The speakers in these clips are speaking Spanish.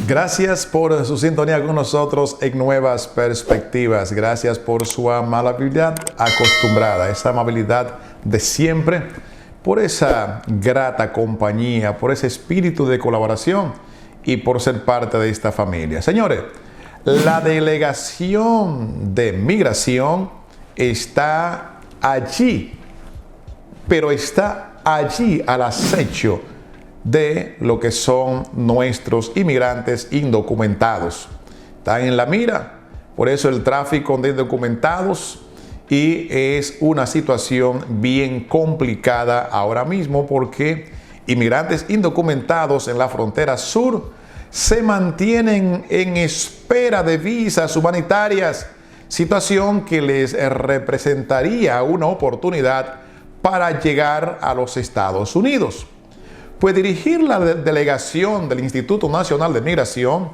Gracias por su sintonía con nosotros en Nuevas Perspectivas. Gracias por su amabilidad acostumbrada, esa amabilidad de siempre, por esa grata compañía, por ese espíritu de colaboración y por ser parte de esta familia. Señores, la delegación de migración está allí, pero está allí al acecho de lo que son nuestros inmigrantes indocumentados. Están en la mira, por eso el tráfico de indocumentados, y es una situación bien complicada ahora mismo porque inmigrantes indocumentados en la frontera sur se mantienen en espera de visas humanitarias, situación que les representaría una oportunidad para llegar a los Estados Unidos. Pues dirigir la delegación del Instituto Nacional de Migración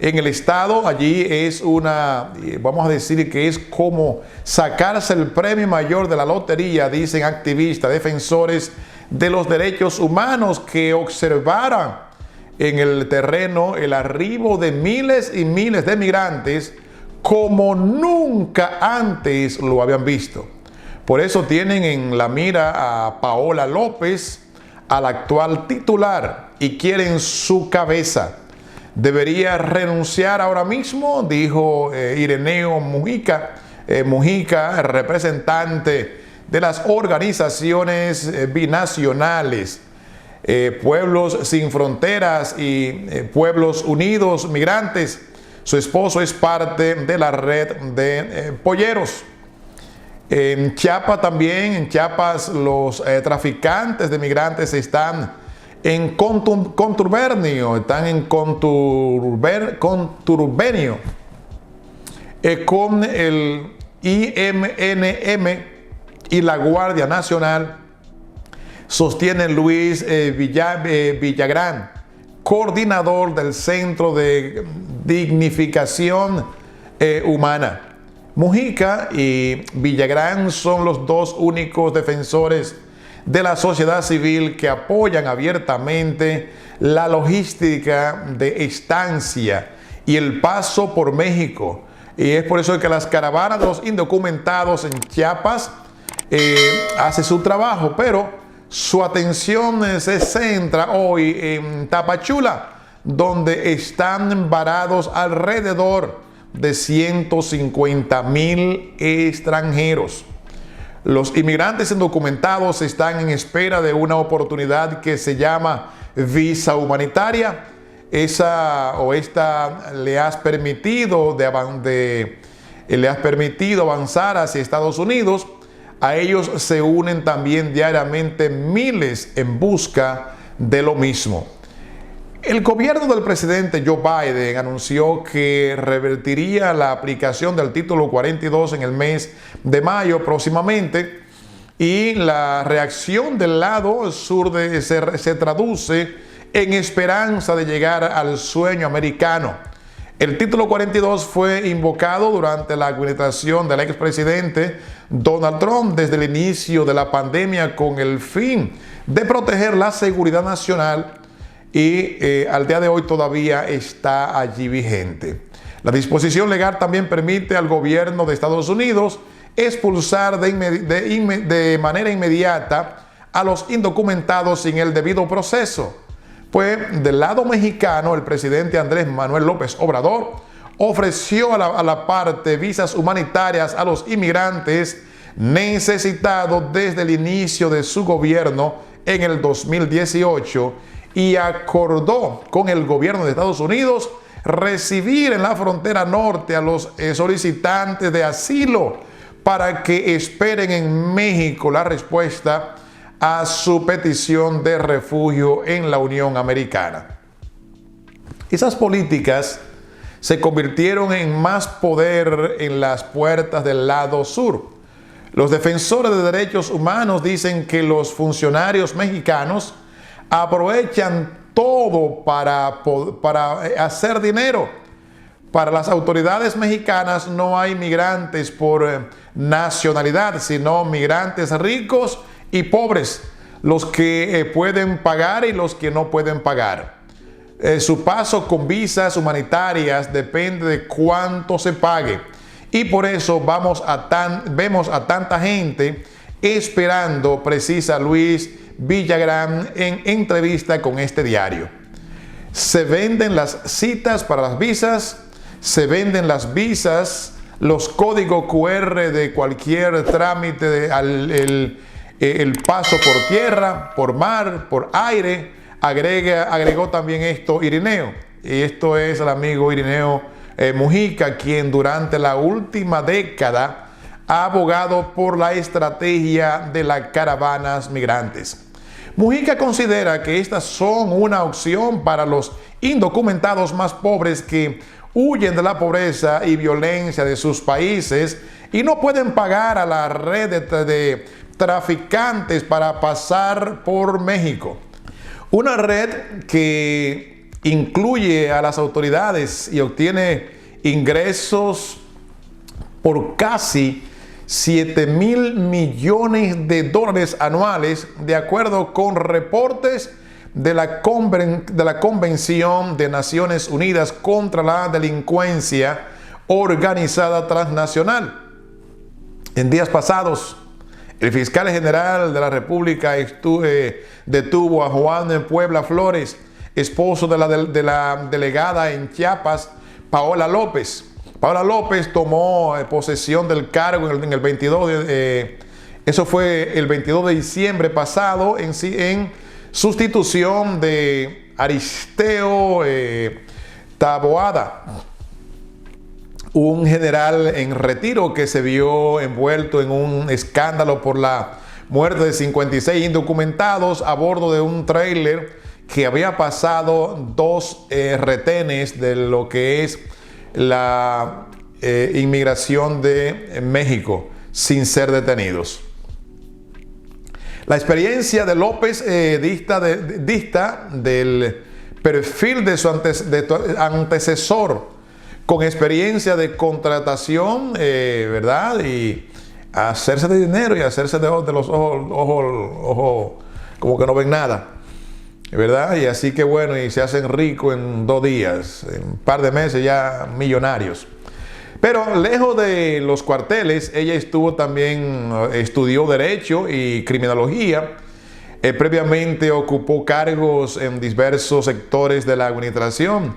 en el estado, allí es vamos a decir que es como sacarse el premio mayor de la lotería, dicen activistas, defensores de los derechos humanos que observaran en el terreno el arribo de miles y miles de migrantes como nunca antes lo habían visto. Por eso tienen en la mira a Paola López, al actual titular, y quieren su cabeza. Debería renunciar ahora mismo, dijo Ireneo Mujica, representante de las organizaciones binacionales, Pueblos Sin Fronteras y Pueblos Unidos Migrantes. Su esposo es parte de la red de polleros. En Chiapas también, en Chiapas los traficantes de migrantes están en contubernio con el IMNM y la Guardia Nacional, sostiene Luis Villagrán, coordinador del Centro de Dignificación Humana. Mujica y Villagrán son los dos únicos defensores de la sociedad civil que apoyan abiertamente la logística de estancia y el paso por México. Y es por eso que las caravanas de los indocumentados en Chiapas hace su trabajo, pero su atención se centra hoy en Tapachula, donde están varados alrededor de 150,000 extranjeros. Los inmigrantes indocumentados están en espera de una oportunidad que se llama visa humanitaria. Esta le has permitido avanzar hacia Estados Unidos. A ellos se unen también diariamente miles en busca de lo mismo. El gobierno del presidente Joe Biden anunció que revertiría la aplicación del título 42 en el mes de mayo próximamente, y la reacción del lado sur se traduce en esperanza de llegar al sueño americano. El título 42 fue invocado durante la administración del expresidente Donald Trump desde el inicio de la pandemia con el fin de proteger la seguridad nacional, y al día de hoy todavía está allí vigente. La disposición legal también permite al gobierno de Estados Unidos expulsar de manera inmediata a los indocumentados sin el debido proceso. Pues del lado mexicano, el presidente Andrés Manuel López Obrador ofreció a la parte visas humanitarias a los inmigrantes necesitados desde el inicio de su gobierno en el 2018, y acordó con el gobierno de Estados Unidos recibir en la frontera norte a los solicitantes de asilo para que esperen en México la respuesta a su petición de refugio en la Unión Americana. Esas políticas se convirtieron en más poder en las puertas del lado sur. Los defensores de derechos humanos dicen que los funcionarios mexicanos aprovechan todo para hacer dinero. Para las autoridades mexicanas no hay migrantes por nacionalidad, sino migrantes ricos y pobres, los que pueden pagar y los que no pueden pagar. su paso con visas humanitarias depende de cuánto se pague. Y por eso vemos a tanta gente esperando, precisa Luis Villagrán en entrevista con este diario. Se venden las citas para las visas, se venden las visas, los códigos QR de cualquier trámite, el paso por tierra, por mar, por aire. Agregó también esto Irineo. Y esto es el amigo Irineo Mujica, quien durante la última década ha abogado por la estrategia de las caravanas migrantes. Mujica considera que estas son una opción para los indocumentados más pobres que huyen de la pobreza y violencia de sus países y no pueden pagar a la red de traficantes para pasar por México. Una red que incluye a las autoridades y obtiene ingresos por casi 7.000 millones de dólares anuales, de acuerdo con reportes de la Convención de Naciones Unidas contra la Delincuencia Organizada Transnacional. En días pasados, el fiscal general de la República detuvo a Juan Puebla Flores, esposo de la delegada en Chiapas, Paola López. Paola López tomó posesión del cargo en el 22 eso fue el 22 de diciembre pasado en sustitución de Aristeo Taboada, un general en retiro que se vio envuelto en un escándalo por la muerte de 56 indocumentados a bordo de un tráiler que había pasado 2 retenes de lo que es la inmigración de México sin ser detenidos. La experiencia de López dista del perfil de su antecesor, con experiencia de contratación, ¿verdad? Y hacerse de dinero y hacerse de los ojos como que no ven nada, ¿verdad? Y así que bueno, y se hacen ricos en 2 días, en un par de meses ya millonarios. Pero lejos de los cuarteles, ella estudió Derecho y Criminología. Previamente ocupó cargos en diversos sectores de la administración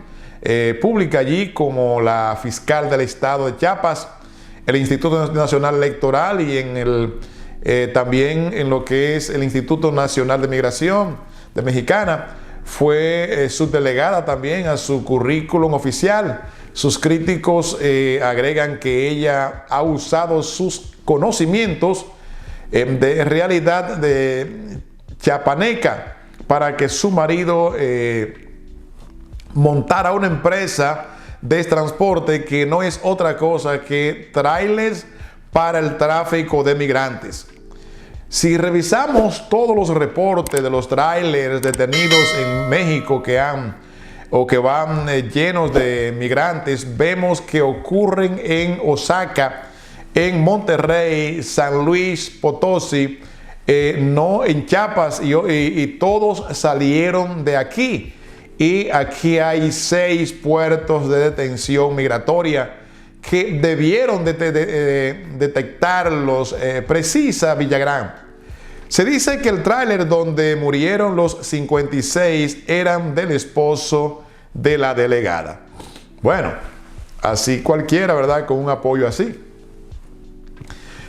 pública allí, como la fiscal del estado de Chiapas, el Instituto Nacional Electoral y también en lo que es el Instituto Nacional de Migración de Mexicana. Fue subdelegada también a su currículum oficial. Sus críticos agregan que ella ha usado sus conocimientos de realidad de chiapaneca para que su marido montara una empresa de transporte que no es otra cosa que trailers para el tráfico de migrantes. Si revisamos todos los reportes de los trailers detenidos en México que van llenos de migrantes, vemos que ocurren en Oaxaca, en Monterrey, San Luis Potosí, no en Chiapas, y todos salieron de aquí. Y aquí hay 6 puertos de detención migratoria que debieron detectarlos, precisa Villagrán. Se dice que el tráiler donde murieron los 56 eran del esposo de la delegada. Bueno, así cualquiera, ¿verdad? Con un apoyo así.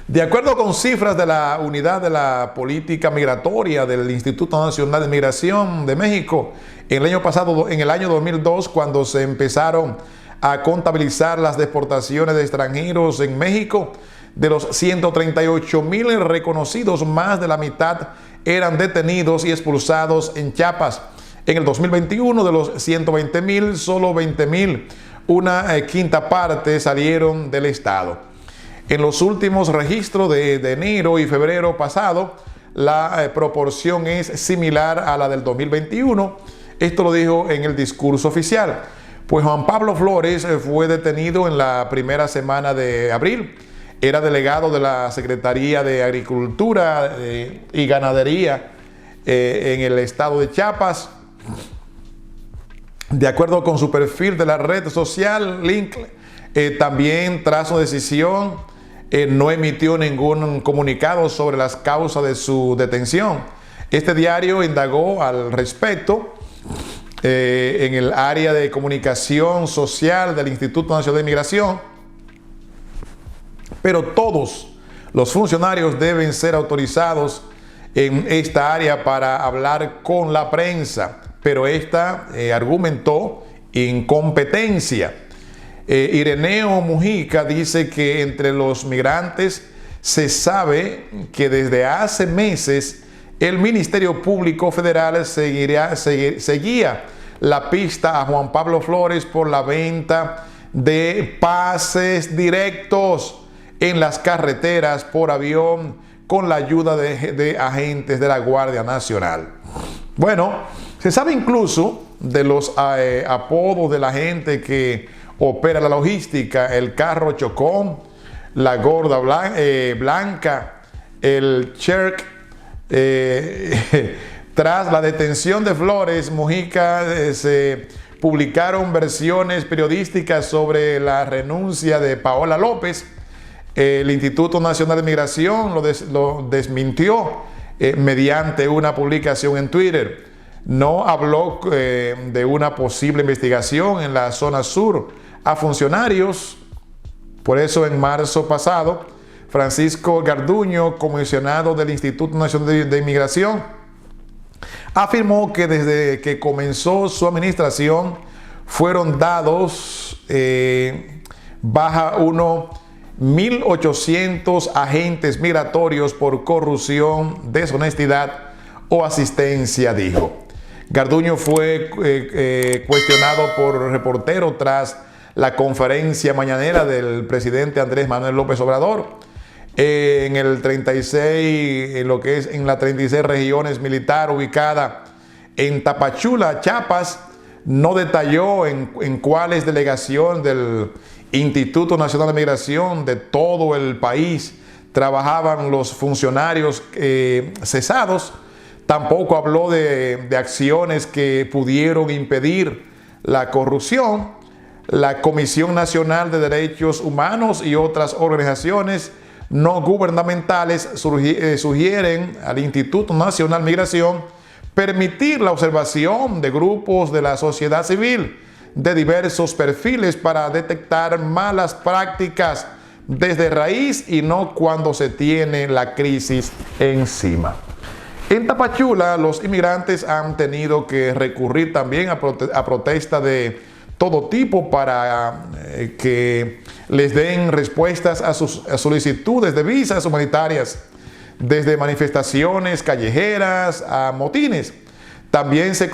De acuerdo con cifras de la Unidad de la Política Migratoria del Instituto Nacional de Migración de México, en el año pasado, en el año 2002, cuando se empezaron a contabilizar las deportaciones de extranjeros en México, de los 138,000 reconocidos, más de la mitad eran detenidos y expulsados en Chiapas. En el 2021, de los 120,000, solo 20,000, una quinta parte, salieron del estado. En los últimos registros de enero y febrero pasado, la proporción es similar a la del 2021. Esto lo dijo en el discurso oficial. Pues Juan Pablo Flores fue detenido en la primera semana de abril. Era delegado de la Secretaría de Agricultura y Ganadería en el estado de Chiapas. De acuerdo con su perfil de la red social, Link también tras su decisión no emitió ningún comunicado sobre las causas de su detención. Este diario indagó al respecto en el área de comunicación social del Instituto Nacional de Migración, pero todos los funcionarios deben ser autorizados en esta área para hablar con la prensa, pero esta argumentó incompetencia. Ireneo Mujica dice que entre los migrantes se sabe que desde hace meses el Ministerio Público Federal seguía la pista a Juan Pablo Flores por la venta de pases directos en las carreteras por avión con la ayuda de agentes de la Guardia Nacional. Bueno, se sabe incluso de los apodos de la gente que opera la logística: el carro chocón, la gorda blanca, el Cherk. Tras la detención de Flores, Mujica se publicaron versiones periodísticas sobre la renuncia de Paola López. El Instituto Nacional de Migración lo desmintió mediante una publicación en Twitter. No habló de una posible investigación en la zona sur a funcionarios. Por eso, en marzo pasado, Francisco Garduño, comisionado del Instituto Nacional de Inmigración, afirmó que desde que comenzó su administración fueron dados baja 1.800 agentes migratorios por corrupción, deshonestidad o asistencia, dijo. Garduño fue cuestionado por reportero tras la conferencia mañanera del presidente Andrés Manuel López Obrador. En el 36, en lo que es en las 36 regiones militar ubicada en Tapachula, Chiapas, no detalló en cuáles delegaciones del Instituto Nacional de Migración de todo el país trabajaban los funcionarios cesados. Tampoco habló de acciones que pudieron impedir la corrupción. La Comisión Nacional de Derechos Humanos y otras organizaciones no gubernamentales sugieren al Instituto Nacional de Migración permitir la observación de grupos de la sociedad civil de diversos perfiles para detectar malas prácticas desde raíz y no cuando se tiene la crisis encima. En Tapachula, los inmigrantes han tenido que recurrir también a protestas de todo tipo para que les den respuestas a sus solicitudes de visas humanitarias, desde manifestaciones callejeras a motines. También se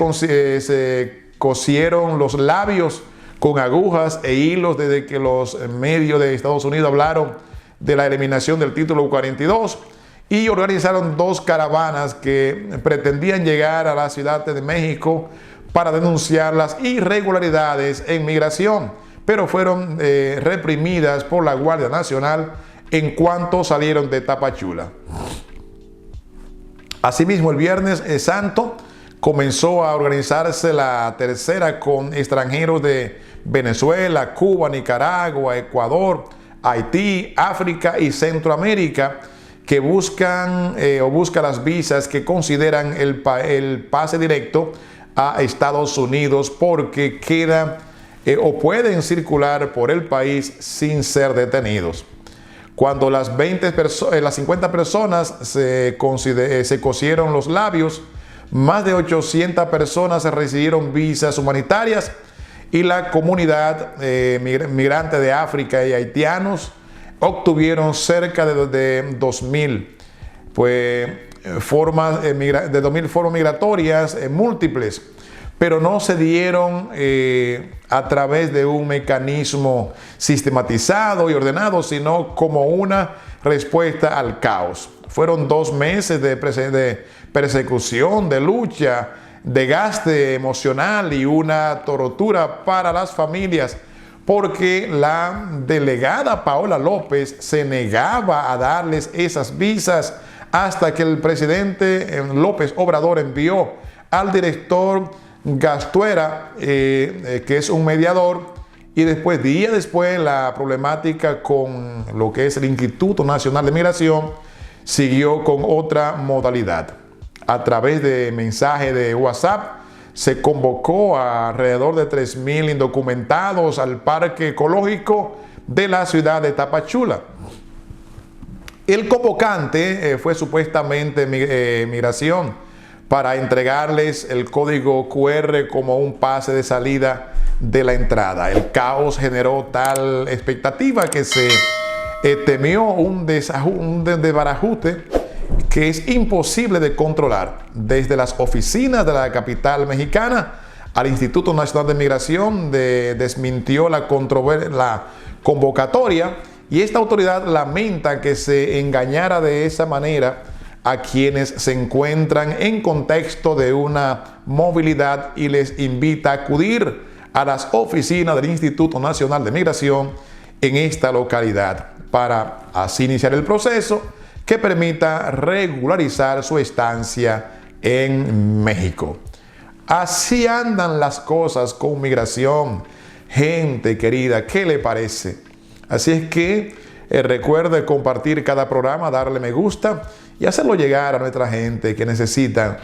cosieron los labios con agujas e hilos desde que los medios de Estados Unidos hablaron de la eliminación del título 42 y organizaron 2 caravanas que pretendían llegar a la Ciudad de México para denunciar las irregularidades en migración, pero fueron reprimidas por la Guardia Nacional en cuanto salieron de Tapachula. Asimismo, el Viernes Santo comenzó a organizarse la tercera con extranjeros de Venezuela, Cuba, Nicaragua, Ecuador, Haití, África y Centroamérica, que buscan las visas que consideran el pase directo a Estados Unidos porque quedan o pueden circular por el país sin ser detenidos. Cuando las 50 personas se cosieron los labios, más de 800 personas recibieron visas humanitarias y la comunidad migrante de África y haitianos obtuvieron cerca de 2.000 formas migratorias múltiples, pero no se dieron a través de un mecanismo sistematizado y ordenado, sino como una respuesta al caos. Fueron 2 meses de persecución, de lucha, de gasto emocional y una tortura para las familias, porque la delegada Paola López se negaba a darles esas visas hasta que el presidente López Obrador envió al director Gastuera, que es un mediador, y después, día después, la problemática con lo que es el Instituto Nacional de Migración siguió con otra modalidad. A través de mensaje de WhatsApp se convocó a alrededor de 3,000 indocumentados al Parque Ecológico de la ciudad de Tapachula. El convocante fue supuestamente Migración para entregarles el código QR como un pase de salida de la entrada. El caos generó tal expectativa que se temió un desbarajuste que es imposible de controlar. Desde las oficinas de la capital mexicana al Instituto Nacional de Migración desmintió la convocatoria, y esta autoridad lamenta que se engañara de esa manera a quienes se encuentran en contexto de una movilidad, y les invita a acudir a las oficinas del Instituto Nacional de Migración en esta localidad para así iniciar el proceso que permita regularizar su estancia en México. Así andan las cosas con migración. Gente querida, ¿qué le parece? Así es que recuerde compartir cada programa, darle me gusta y hacerlo llegar a nuestra gente que necesita